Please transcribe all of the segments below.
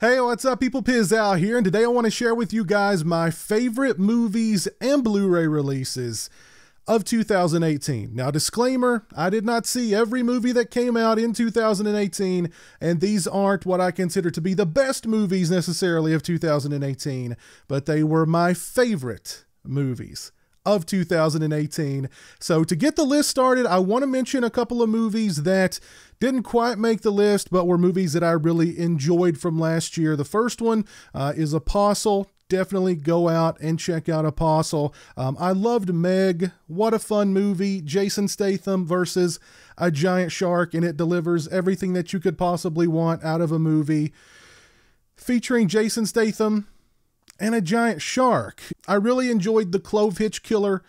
Hey, what's up, people? Piz Al here, and today I want to share with you guys my favorite movies and Blu-ray releases of 2018. Now, disclaimer, I did not see every movie that came out in 2018, and these aren't what I consider to be the best movies necessarily of 2018, but they were my favorite movies of 2018. So to get the list started, I want to mention a couple of movies that didn't quite make the list, but were movies that I really enjoyed from last year. The first one is Apostle. Definitely go out and check out Apostle. I loved Meg. What a fun movie. Jason Statham versus a giant shark, and it delivers everything that you could possibly want out of a movie featuring Jason Statham and a giant shark. I really enjoyed The Clove Hitch Killer.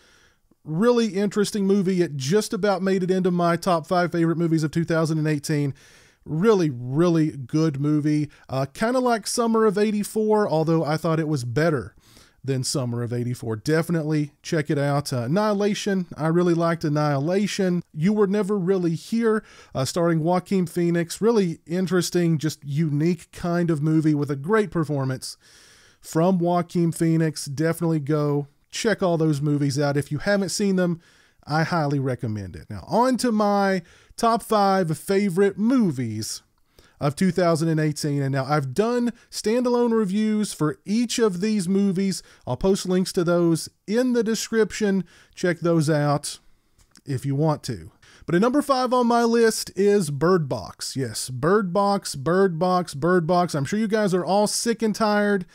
Really interesting movie. It just about made it into my top 5 favorite movies of 2018. Really, really good movie. Kind of like Summer of '84, although I thought it was better than Summer of '84. Definitely check it out. Annihilation. I really liked Annihilation. You Were Never Really Here, starring Joaquin Phoenix. Really interesting, just unique kind of movie with a great performance from Joaquin Phoenix. Definitely go check all those movies out. If you haven't seen them, I highly recommend it. Now, on to my top 5 favorite movies of 2018. And now I've done standalone reviews for each of these movies. I'll post links to those in the description. Check those out if you want to. But at number 5 on my list is Bird Box. Yes, Bird Box, Bird Box, Bird Box. I'm sure you guys are all sick and tired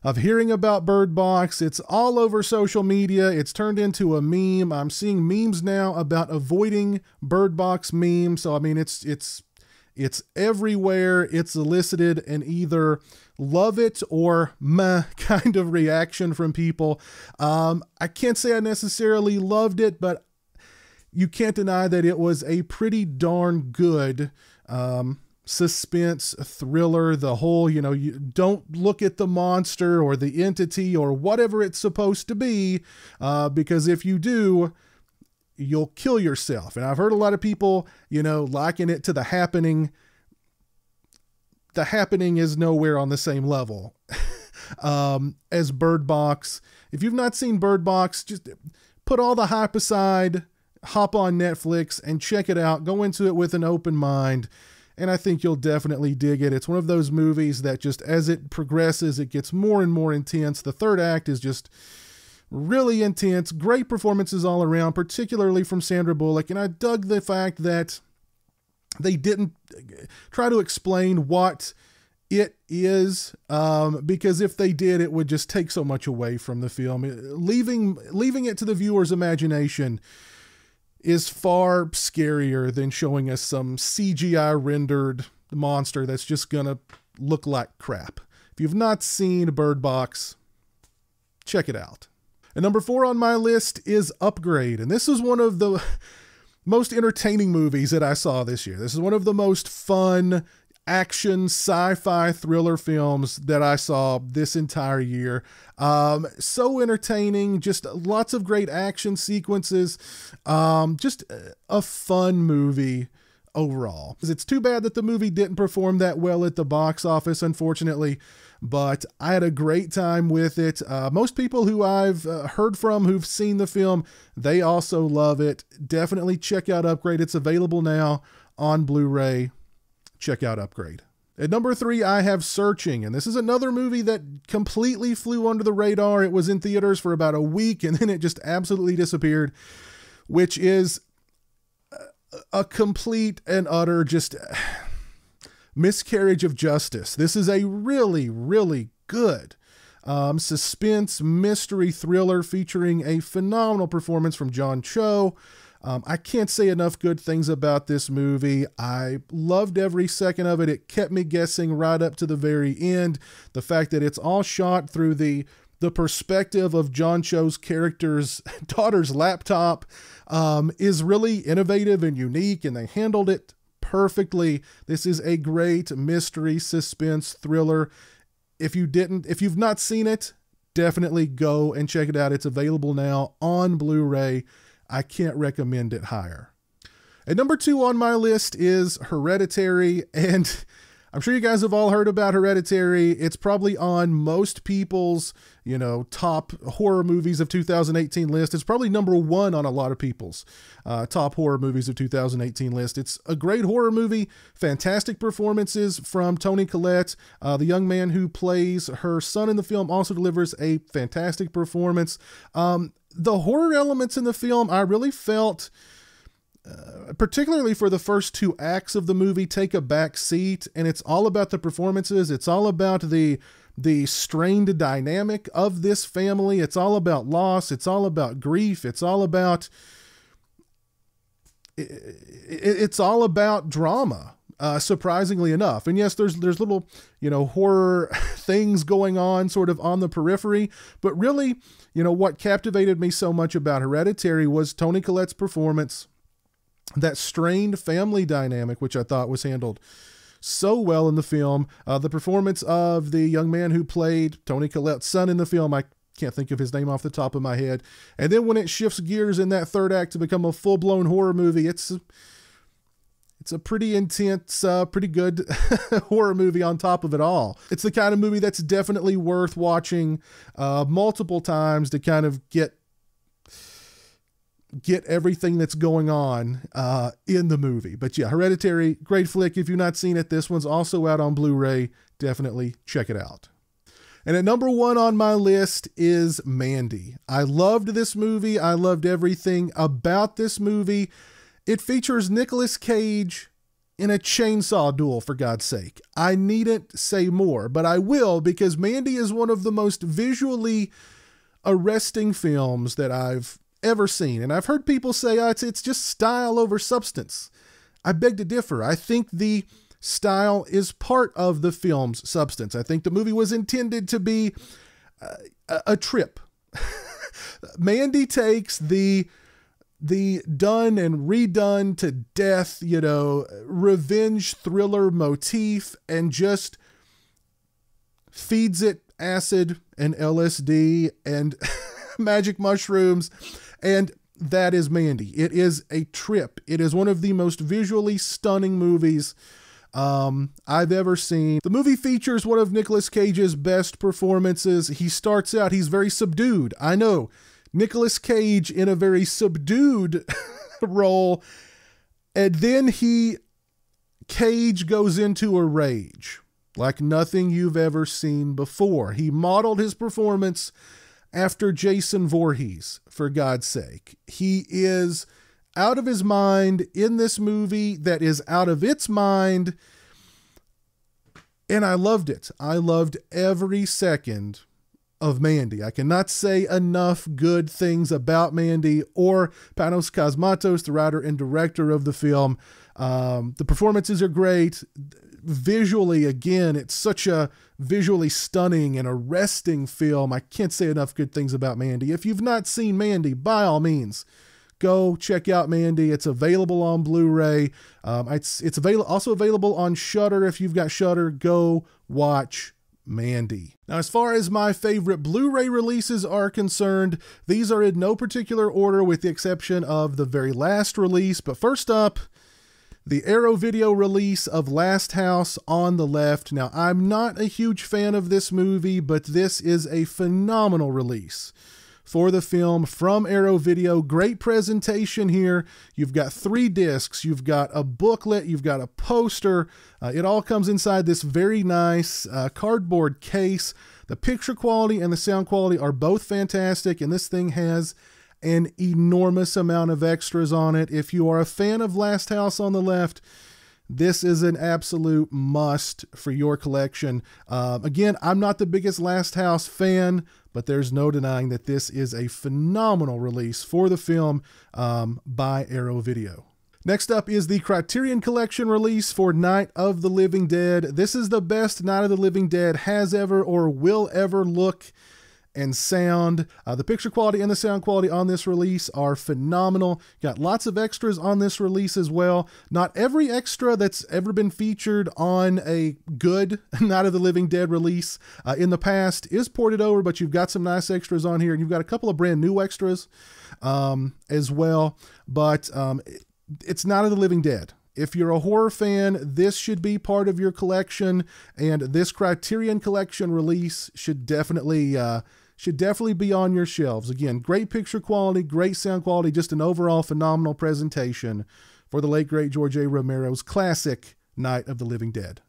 of hearing about Bird Box. It's all over social media. It's turned into a meme. I'm seeing memes now about avoiding Bird Box memes. So, I mean, it's everywhere. It's elicited an either love it or meh kind of reaction from people. I can't say I necessarily loved it, but you can't deny that it was a pretty darn good suspense thriller. The whole, you don't look at the monster or the entity or whatever it's supposed to be, because if you do, you'll kill yourself. And I've heard a lot of people, liken it to The Happening. The Happening is nowhere on the same level as Bird Box. If you've not seen Bird Box, just put all the hype aside, hop on Netflix and check it out. Go into it with an open mind, and I think you'll definitely dig it. It's one of those movies that just as it progresses, it gets more and more intense. The third act is just really intense. Great performances all around, particularly from Sandra Bullock. And I dug the fact that they didn't try to explain what it is, because if they did, it would just take so much away from the film. Leaving it to the viewer's imagination is far scarier than showing us some CGI rendered monster that's just gonna look like crap. If you've not seen Bird Box, check it out. And number 4 on my list is Upgrade. And this is one of the most entertaining movies that I saw this year. This is one of the most fun action sci-fi thriller films that I saw this entire year. So entertaining, just lots of great action sequences. Just a fun movie overall. It's too bad that the movie didn't perform that well at the box office, unfortunately, but I had a great time with it. Most people who I've heard from who've seen the film, they also love it. Definitely check out Upgrade. It's available now on Blu-ray. Check out Upgrade. At number 3, I have Searching, and this is another movie that completely flew under the radar. It was in theaters for about a week, and then it just absolutely disappeared, which is a complete and utter just miscarriage of justice. This is a really, really good suspense mystery thriller featuring a phenomenal performance from John Cho. I can't say enough good things about this movie. I loved every second of it. It kept me guessing right up to the very end. The fact that it's all shot through the perspective of John Cho's character's daughter's laptop is really innovative and unique, and they handled it perfectly. This is a great mystery suspense thriller. If you've not seen it, definitely go and check it out. It's available now on Blu-ray. I can't recommend it higher. At number 2 on my list is Hereditary, and I'm sure you guys have all heard about Hereditary. It's probably on most people's, top horror movies of 2018 list. It's probably number one on a lot of people's top horror movies of 2018 list. It's a great horror movie, fantastic performances from Toni Collette. The young man who plays her son in the film also delivers a fantastic performance. The horror elements in the film, I really felt, particularly for the first two acts of the movie, take a back seat, and it's all about the performances. It's all about the strained dynamic of this family. It's all about loss. It's all about grief. It's all about drama. Surprisingly enough. And yes, there's little, horror things going on sort of on the periphery, but really, what captivated me so much about Hereditary was Toni Collette's performance, that strained family dynamic, which I thought was handled so well in the film. The performance of the young man who played Toni Collette's son in the film, I can't think of his name off the top of my head. And then when it shifts gears in that third act to become a full-blown horror movie, it's a pretty intense, pretty good horror movie on top of it all. It's the kind of movie that's definitely worth watching multiple times to kind of get everything that's going on in the movie. But yeah, Hereditary, great flick. If you've not seen it, this one's also out on Blu-ray. Definitely check it out. And at number one on my list is Mandy. I loved this movie. I loved everything about this movie. It features Nicolas Cage in a chainsaw duel, for God's sake. I needn't say more, but I will, because Mandy is one of the most visually arresting films that I've ever seen. And I've heard people say, it's just style over substance. I beg to differ. I think the style is part of the film's substance. I think the movie was intended to be a trip. Mandy takes the done and redone to death, revenge thriller motif and just feeds it acid and LSD and magic mushrooms. And that is Mandy. It is a trip. It is one of the most visually stunning movies I've ever seen. The movie features one of Nicolas Cage's best performances. He starts out, he's very subdued. I know, Nicolas Cage in a very subdued role. And then Cage goes into a rage like nothing you've ever seen before. He modeled his performance after Jason Voorhees, for God's sake. He is out of his mind in this movie that is out of its mind. And I loved it. I loved every second of Mandy. I cannot say enough good things about Mandy or Panos Cosmatos, the writer and director of the film. The performances are great. Visually, again, it's such a visually stunning and arresting film. I can't say enough good things about Mandy. If you've not seen Mandy, by all means, go check out Mandy. It's available on Blu-ray. It's also available on Shudder. If you've got Shudder, go watch Mandy. Now, as far as my favorite Blu-ray releases are concerned, these are in no particular order with the exception of the very last release. But first up, the Arrow Video release of Last House on the Left. Now, I'm not a huge fan of this movie, but this is a phenomenal release for the film from Arrow Video. Great presentation here. You've got 3 discs, you've got a booklet, you've got a poster. It all comes inside this very nice cardboard case. The picture quality and the sound quality are both fantastic, and this thing has an enormous amount of extras on it. If you are a fan of Last House on the Left, this is an absolute must for your collection. Again, I'm not the biggest Last House fan, but there's no denying that this is a phenomenal release for the film by Arrow Video. Next up is the Criterion Collection release for Night of the Living Dead. This is the best Night of the Living Dead has ever or will ever look and sound. The picture quality and the sound quality on this release are phenomenal. Got lots of extras on this release as well. Not every extra that's ever been featured on a good Night of the Living Dead release in the past is ported over, but you've got some nice extras on here, and you've got a couple of brand new extras as well. But it's Night of the Living Dead. If you're a horror fan, this should be part of your collection, and this Criterion Collection release should definitely be on your shelves. Again, great picture quality, great sound quality, just an overall phenomenal presentation for the late great George A. Romero's classic Night of the Living Dead.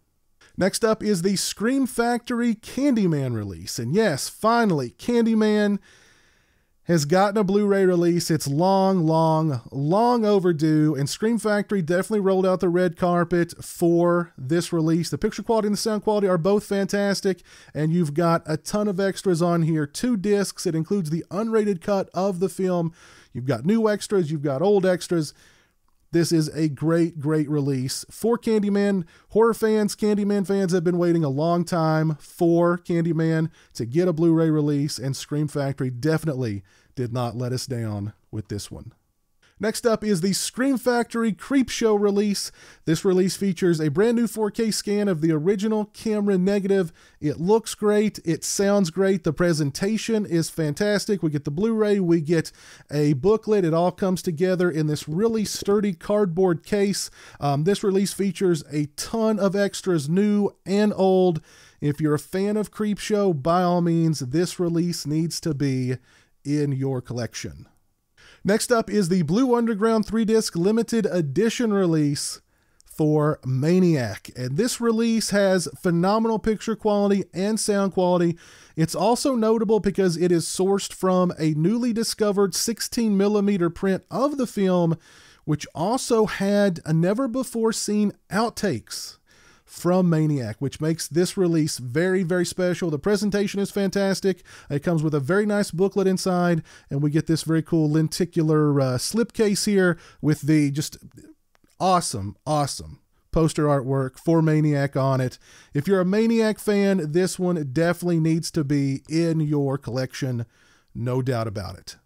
Next up is the Scream Factory Candyman release. And yes, finally, Candyman has gotten a Blu-ray release. It's long overdue, and Scream Factory definitely rolled out the red carpet for this release. The picture quality and the sound quality are both fantastic, and you've got a ton of extras on here. 2 discs. It includes the unrated cut of the film. You've got new extras. You've got old extras. This is a great release for Candyman. Horror fans, Candyman fans have been waiting a long time for Candyman to get a Blu-ray release, and Scream Factory definitely did not let us down with this one. Next up is the Scream Factory Creepshow release. This release features a brand new 4K scan of the original camera negative. It looks great. It sounds great. The presentation is fantastic. We get the Blu-ray. We get a booklet. It all comes together in this really sturdy cardboard case. This release features a ton of extras, new and old. If you're a fan of Creepshow, by all means, this release needs to be in your collection. Next up is the Blue Underground 3-disc limited edition release for Maniac. And this release has phenomenal picture quality and sound quality. It's also notable because it is sourced from a newly discovered 16mm print of the film, which also had a never-before-seen outtakes from Maniac, which makes this release very special. The presentation is fantastic. It comes with a very nice booklet inside, and we get this very cool lenticular slipcase here with the just awesome poster artwork for Maniac on it. If you're a Maniac fan, this one definitely needs to be in your collection, no doubt about it.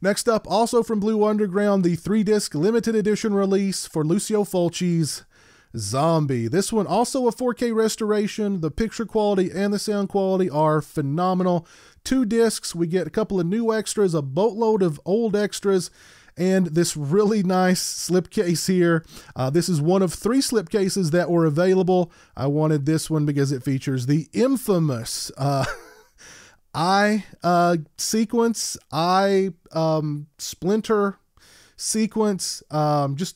Next up, also from Blue Underground, the 3-disc limited edition release for Lucio Fulci's Zombie. This one also a 4K restoration. The picture quality and the sound quality are phenomenal. 2 discs. We get a couple of new extras, a boatload of old extras, and this really nice slipcase here. This is one of 3 slipcases that were available. I wanted this one because it features the infamous eye sequence, eye splinter sequence. Just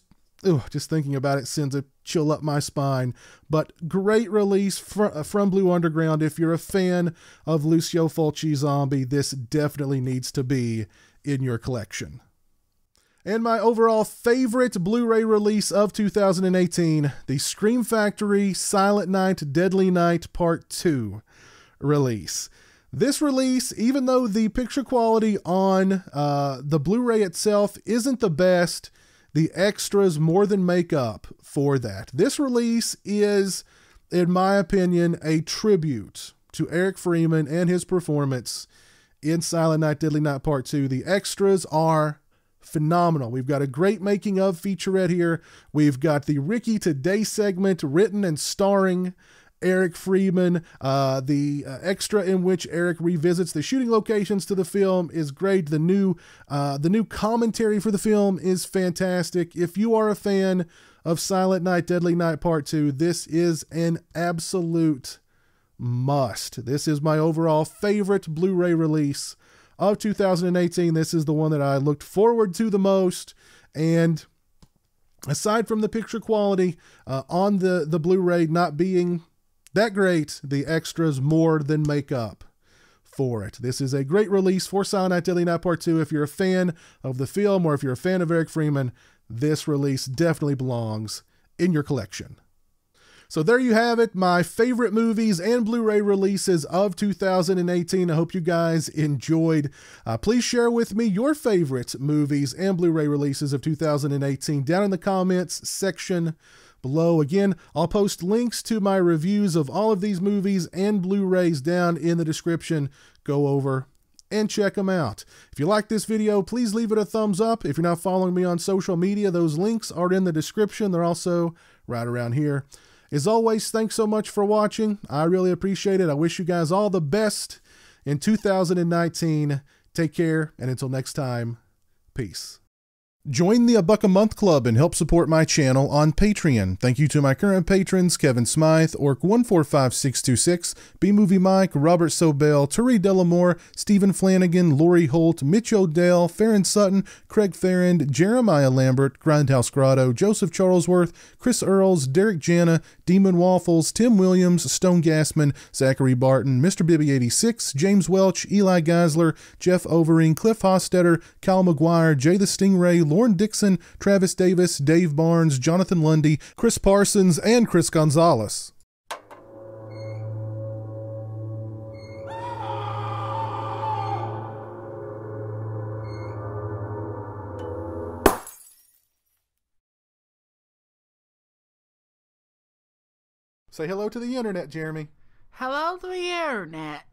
thinking about it sends a chill up my spine. But great release from Blue Underground. If you're a fan of Lucio Fulci's Zombie, this definitely needs to be in your collection. And my overall favorite Blu-ray release of 2018, the Scream Factory Silent Night, Deadly Night Part 2 release. This release, even though the picture quality on the Blu-ray itself isn't the best, the extras more than make up for that. This release is, in my opinion, a tribute to Eric Freeman and his performance in Silent Night, Deadly Night Part 2. The extras are phenomenal. We've got a great making of featurette here. We've got the Ricky Today segment written and starring Eric Freeman. The extra in which Eric revisits the shooting locations to the film is great. The new commentary for the film is fantastic. If you are a fan of Silent Night, Deadly Night Part 2, this is an absolute must. This is my overall favorite Blu-ray release of 2018. This is the one that I looked forward to the most, and aside from the picture quality on the Blu-ray not being that great, the extras more than make up for it. This is a great release for Silent Night, Deadly Night Part 2. If you're a fan of the film or if you're a fan of Eric Freeman, this release definitely belongs in your collection. So there you have it, my favorite movies and Blu-ray releases of 2018. I hope you guys enjoyed. Please share with me your favorite movies and Blu-ray releases of 2018 down in the comments section below. Again, I'll post links to my reviews of all of these movies and Blu-rays down in the description. Go over and check them out. If you like this video, please leave it a thumbs up. If you're not following me on social media, those links are in the description. They're also right around here. As always, thanks so much for watching. I really appreciate it. I wish you guys all the best in 2019. Take care, and until next time, peace. Join the A Buck a Month Club and help support my channel on Patreon. Thank you to my current patrons, Kevin Smythe, Orc145626, B-Movie Mike, Robert Sobel, Turi Delamore, Stephen Flanagan, Lori Holt, Mitch Odell, Farron Sutton, Craig Farrand, Jeremiah Lambert, Grindhouse Grotto, Joseph Charlesworth, Chris Earls, Derek Jana, Demon Waffles, Tim Williams, Stone Gassman, Zachary Barton, Mr. Bibby86, James Welch, Eli Geisler, Jeff Overing, Cliff Hostetter, Kyle McGuire, Jay the Stingray, Lauren Dixon, Travis Davis, Dave Barnes, Jonathan Lundy, Chris Parsons, and Chris Gonzalez. Say hello to the internet, Jeremy. Hello to the internet.